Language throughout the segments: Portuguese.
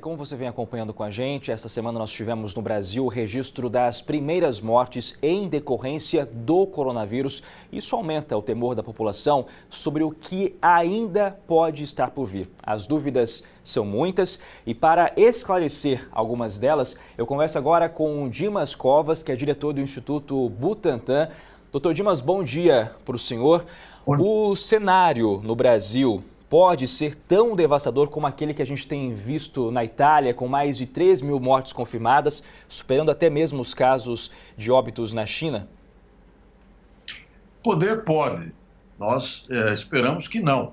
Como você vem acompanhando com a gente, essa semana nós tivemos no Brasil o registro das primeiras mortes em decorrência do coronavírus. Isso aumenta o temor da população sobre o que ainda pode estar por vir. As dúvidas são muitas e para esclarecer algumas delas, eu converso agora com o Dimas Covas, que é diretor do Instituto Butantan. Doutor Dimas, bom dia para o senhor. O cenário no Brasil pode ser tão devastador como aquele que a gente tem visto na Itália, com mais de 3 mil mortes confirmadas, superando até mesmo os casos de óbitos na China? Poder pode. Nós esperamos que não.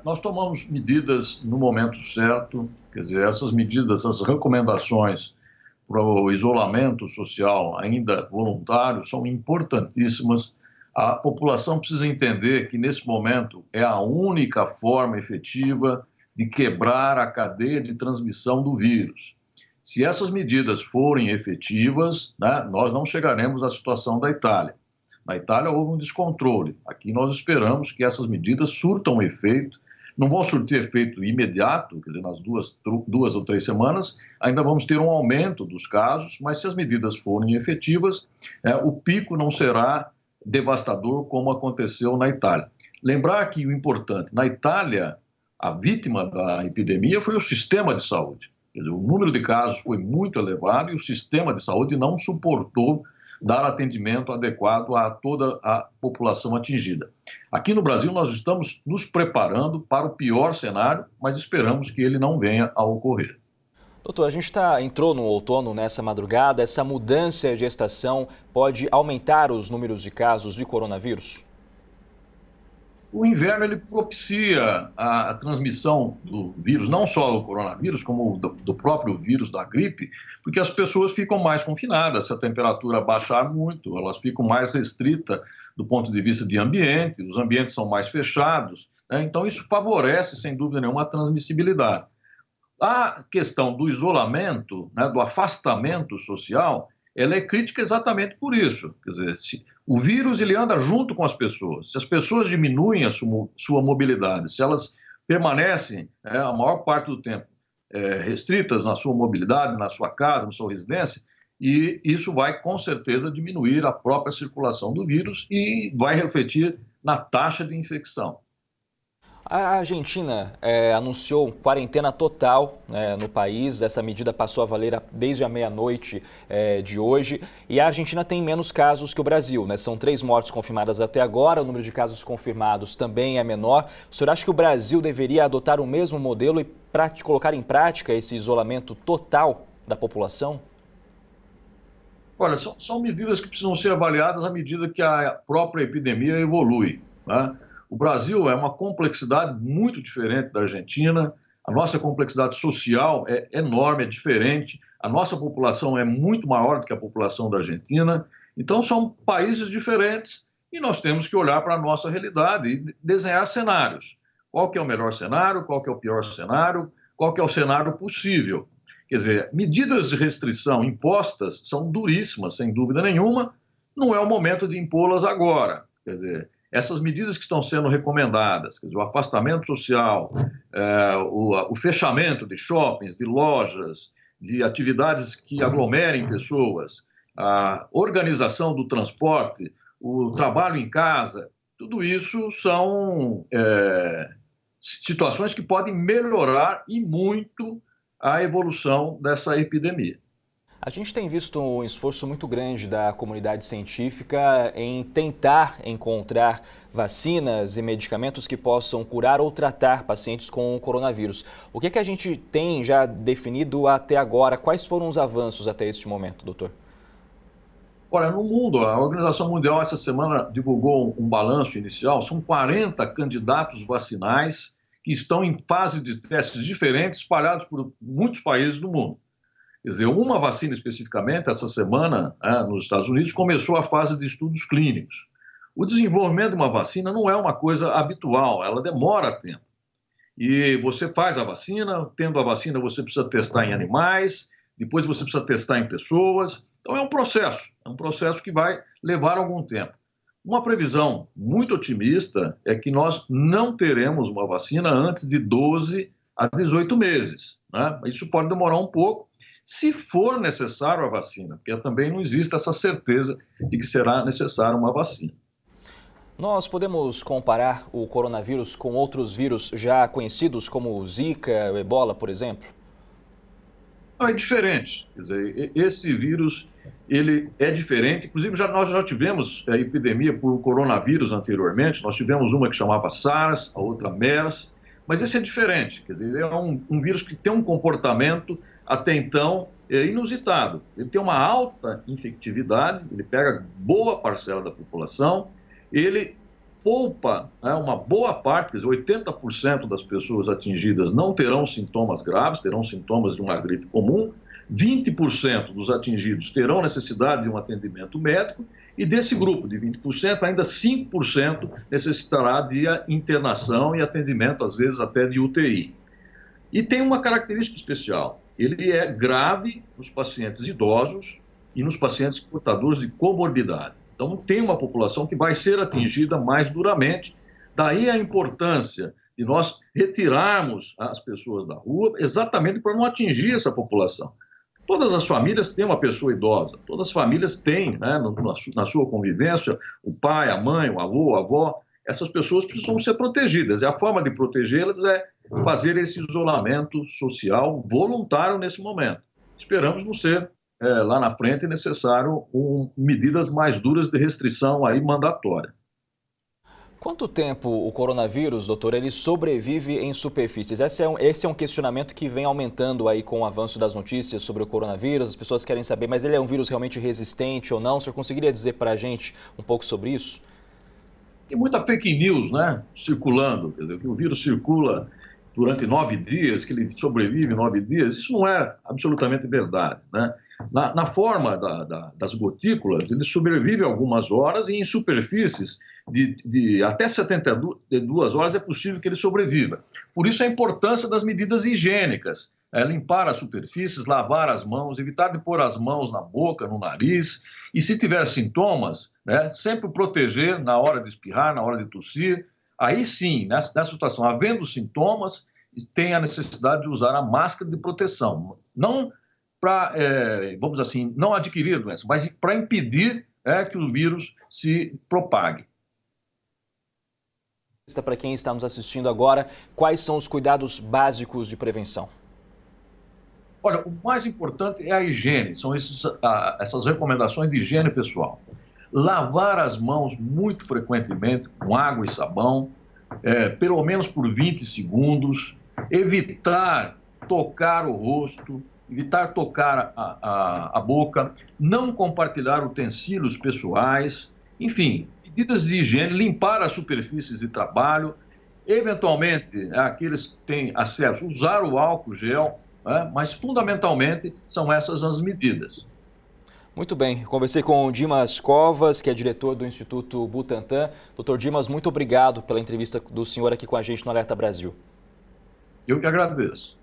Nós tomamos medidas no momento certo, quer dizer, essas medidas, essas recomendações para o isolamento social ainda voluntário são importantíssimas. A população precisa entender que, nesse momento, é a única forma efetiva de quebrar a cadeia de transmissão do vírus. Se essas medidas forem efetivas, né, nós não chegaremos à situação da Itália. Na Itália houve um descontrole. Aqui nós esperamos que essas medidas surtam efeito. Não vão surtir efeito imediato, quer dizer, nas duas ou 3 semanas, ainda vamos ter um aumento dos casos, mas se as medidas forem efetivas, o pico não será devastador como aconteceu na Itália. Lembrar que o importante, na Itália, a vítima da epidemia foi o sistema de saúde. Quer dizer, o número de casos foi muito elevado e o sistema de saúde não suportou dar atendimento adequado a toda a população atingida. Aqui no Brasil nós estamos nos preparando para o pior cenário, mas esperamos que ele não venha a ocorrer. Doutor, a gente entrou no outono nessa madrugada, essa mudança de estação pode aumentar os números de casos de coronavírus? O inverno ele propicia a transmissão do vírus, não só do coronavírus, como do próprio vírus da gripe, porque as pessoas ficam mais confinadas. Se a temperatura baixar muito, elas ficam mais restritas do ponto de vista de ambiente, os ambientes são mais fechados, né? Então isso favorece, sem dúvida nenhuma, a transmissibilidade. A questão do isolamento, né, do afastamento social, ela é crítica exatamente por isso. Quer dizer, o vírus ele anda junto com as pessoas. Se as pessoas diminuem a sua mobilidade, se elas permanecem a maior parte do tempo restritas na sua mobilidade, na sua casa, na sua residência, e isso vai com certeza diminuir a própria circulação do vírus e vai refletir na taxa de infecção. A Argentina anunciou quarentena total no país. Essa medida passou a valer desde a meia-noite de hoje. E a Argentina tem menos casos que o Brasil, né? São 3 mortes confirmadas até agora. O número de casos confirmados também é menor. O senhor acha que o Brasil deveria adotar o mesmo modelo e colocar em prática esse isolamento total da população? Olha, são medidas que precisam ser avaliadas à medida que a própria epidemia evolui, né? O Brasil é uma complexidade muito diferente da Argentina, a nossa complexidade social é enorme, é diferente, a nossa população é muito maior do que a população da Argentina, então são países diferentes e nós temos que olhar para a nossa realidade e desenhar cenários. Qual que é o melhor cenário, qual que é o pior cenário, qual que é o cenário possível. Quer dizer, medidas de restrição impostas são duríssimas, sem dúvida nenhuma, não é o momento de impô-las agora. Quer dizer, essas medidas que estão sendo recomendadas, quer dizer, o afastamento social, o fechamento de shoppings, de lojas, de atividades que aglomerem pessoas, a organização do transporte, o trabalho em casa, tudo isso são situações que podem melhorar e muito a evolução dessa epidemia. A gente tem visto um esforço muito grande da comunidade científica em tentar encontrar vacinas e medicamentos que possam curar ou tratar pacientes com o coronavírus. O que a gente tem já definido até agora? Quais foram os avanços até este momento, doutor? Olha, no mundo, a Organização Mundial essa semana divulgou um balanço inicial, são 40 candidatos vacinais que estão em fase de testes diferentes espalhados por muitos países do mundo. Quer dizer, uma vacina especificamente, essa semana, nos Estados Unidos, começou a fase de estudos clínicos. O desenvolvimento de uma vacina não é uma coisa habitual, ela demora tempo. E você faz a vacina, tendo a vacina você precisa testar em animais, depois você precisa testar em pessoas. Então é um processo que vai levar algum tempo. Uma previsão muito otimista é que nós não teremos uma vacina antes de 12 a 18 meses, né? Isso pode demorar um pouco, se for necessário a vacina, porque também não existe essa certeza de que será necessária uma vacina. Nós podemos comparar o coronavírus com outros vírus já conhecidos, como o Zika, o Ebola, por exemplo? Não, é diferente. Quer dizer, esse vírus ele é diferente. Inclusive, nós já tivemos epidemia por coronavírus anteriormente. Nós tivemos uma que chamava SARS, a outra MERS, mas esse é diferente. Quer dizer, ele é um vírus que tem um comportamento até então inusitado. Ele tem uma alta infectividade, ele pega boa parcela da população, ele poupa uma boa parte, quer dizer, 80% das pessoas atingidas não terão sintomas graves, terão sintomas de uma gripe comum, 20% dos atingidos terão necessidade de um atendimento médico, e desse grupo de 20%, ainda 5% necessitará de internação e atendimento, às vezes até de UTI. E tem uma característica especial, ele é grave nos pacientes idosos e nos pacientes portadores de comorbidade. Então, tem uma população que vai ser atingida mais duramente, daí a importância de nós retirarmos as pessoas da rua, exatamente para não atingir essa população. Todas as famílias têm uma pessoa idosa, todas as famílias têm, né, na sua convivência, o pai, a mãe, o avô, a avó. Essas pessoas precisam ser protegidas, e a forma de protegê-las é fazer esse isolamento social voluntário nesse momento. Esperamos não ser lá na frente é necessário medidas mais duras de restrição aí mandatória. Quanto tempo o coronavírus, doutor, ele sobrevive em superfícies? Esse é um questionamento que vem aumentando aí com o avanço das notícias sobre o coronavírus. As pessoas querem saber, mas ele é um vírus realmente resistente ou não? O senhor conseguiria dizer para a gente um pouco sobre isso? Tem muita fake news, né, circulando, quer dizer, que o vírus circula durante 9 dias, que ele sobrevive 9 dias. Isso não é absolutamente verdade, né? Na forma das gotículas, ele sobrevive algumas horas, e em superfícies de até 72 horas é possível que ele sobreviva. Por isso a importância das medidas higiênicas, limpar as superfícies, lavar as mãos, evitar de pôr as mãos na boca, no nariz, e se tiver sintomas, né, sempre proteger na hora de espirrar, na hora de tossir. Aí sim, nessa situação, havendo sintomas, tem a necessidade de usar a máscara de proteção. Não para, vamos dizer assim, não adquirir a doença, mas para impedir que o vírus se propague. Para quem está nos assistindo agora, quais são os cuidados básicos de prevenção? Olha, o mais importante é a higiene, são essas recomendações de higiene pessoal. Lavar as mãos muito frequentemente com água e sabão, pelo menos por 20 segundos, evitar tocar o rosto, evitar tocar a boca, não compartilhar utensílios pessoais, enfim, medidas de higiene, limpar as superfícies de trabalho, eventualmente, aqueles que têm acesso, usar o álcool gel, mas fundamentalmente são essas as medidas. Muito bem, conversei com o Dimas Covas, que é diretor do Instituto Butantan. Doutor Dimas, muito obrigado pela entrevista do senhor aqui com a gente no Alerta Brasil. Eu que agradeço.